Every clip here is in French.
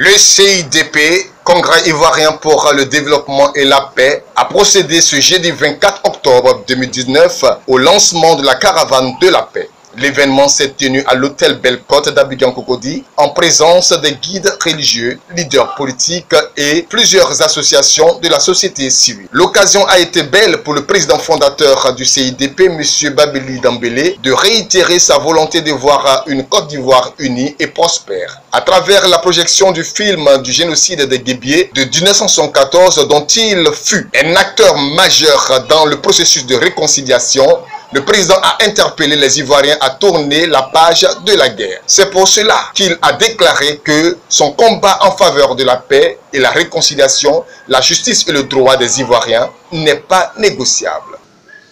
Le CIDP, Congrès ivoirien pour le développement et la paix, a procédé ce jeudi 24 octobre 2019 au lancement de la caravane de la paix. L'événement s'est tenu à l'hôtel Belle-Côte d'Abidjan-Cocody en présence des guides religieux, leaders politiques et plusieurs associations de la société civile. L'occasion a été belle pour le président fondateur du CIDP, M. Babili Dambélé, de réitérer sa volonté de voir une Côte d'Ivoire unie et prospère. À travers la projection du film du génocide des Guébiés de 1974, dont il fut un acteur majeur dans le processus de réconciliation, le président a interpellé les Ivoiriens à tourner la page de la guerre. C'est pour cela qu'il a déclaré que son combat en faveur de la paix et la réconciliation, la justice et le droit des Ivoiriens n'est pas négociable.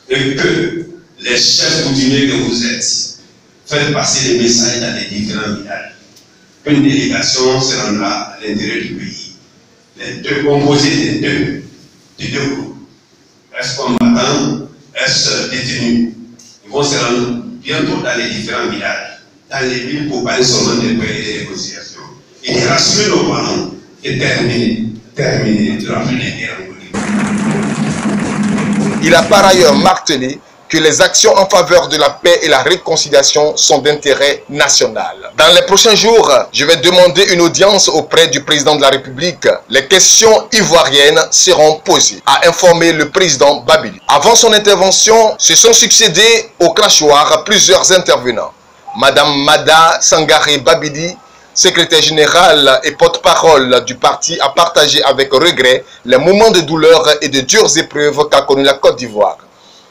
Et que les chefs coutumiers que vous êtes faites passer les messages dans les différents villages. Une délégation se rendra à l'intérieur du pays. Les deux composés des deux groupes. Ex-combattants, ex-détenus. Ils vont se rendre bientôt dans les différents villages, dans les villes pour parler seulement de paix et de réconciliation. Et de rassurer nos parents et terminer de ramener les guerres en. Il a par ailleurs martelé que les actions en faveur de la paix et la réconciliation sont d'intérêt national. Dans les prochains jours, je vais demander une audience auprès du président de la République. Les questions ivoiriennes seront posées, a informé le président Babili. Avant son intervention, se sont succédés au crachoir plusieurs intervenants. Madame Mada Sangaré Babili, secrétaire général et porte-parole du parti, a partagé avec regret les moments de douleur et de dures épreuves qu'a connu la Côte d'Ivoire.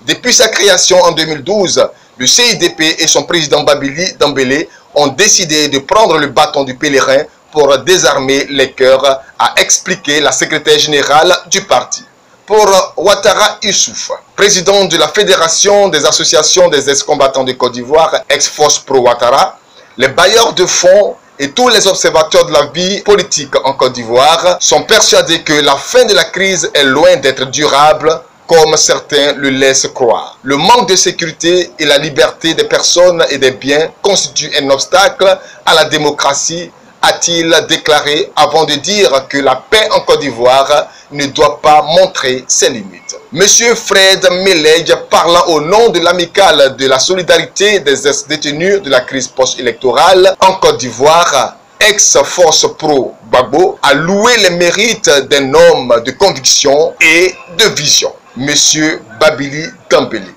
Depuis sa création en 2012, le CIDP et son président Babili Dambélé ont décidé de prendre le bâton du pèlerin pour désarmer les cœurs, a expliqué la secrétaire générale du parti. Pour Ouattara Issouf, président de la Fédération des associations des ex-combattants de Côte d'Ivoire, ex-Force Pro Ouattara, les bailleurs de fonds et tous les observateurs de la vie politique en Côte d'Ivoire sont persuadés que la fin de la crise est loin d'être durable, comme certains le laissent croire. Le manque de sécurité et la liberté des personnes et des biens constituent un obstacle à la démocratie, a-t-il déclaré avant de dire que la paix en Côte d'Ivoire ne doit pas montrer ses limites. Monsieur Fred Melej, parlant au nom de l'amicale de la solidarité des ex-détenus de la crise post-électorale en Côte d'Ivoire, ex-Force Pro Gbagbo, a loué les mérites d'un homme de conviction et de vision. Monsieur Babili Dambélé.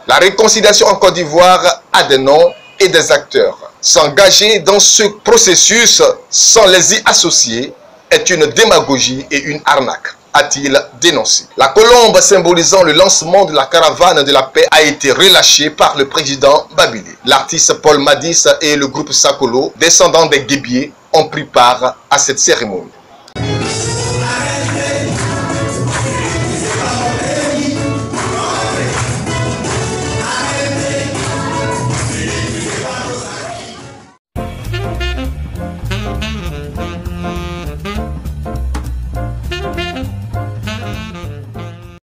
La réconciliation en Côte d'Ivoire a des noms et des acteurs. S'engager dans ce processus sans les y associer est une démagogie et une arnaque, a-t-il dénoncé. La colombe symbolisant le lancement de la caravane de la paix a été relâchée par le président Babili. L'artiste Paul Madis et le groupe Sakolo, descendants des Guébiés, ont pris part à cette cérémonie.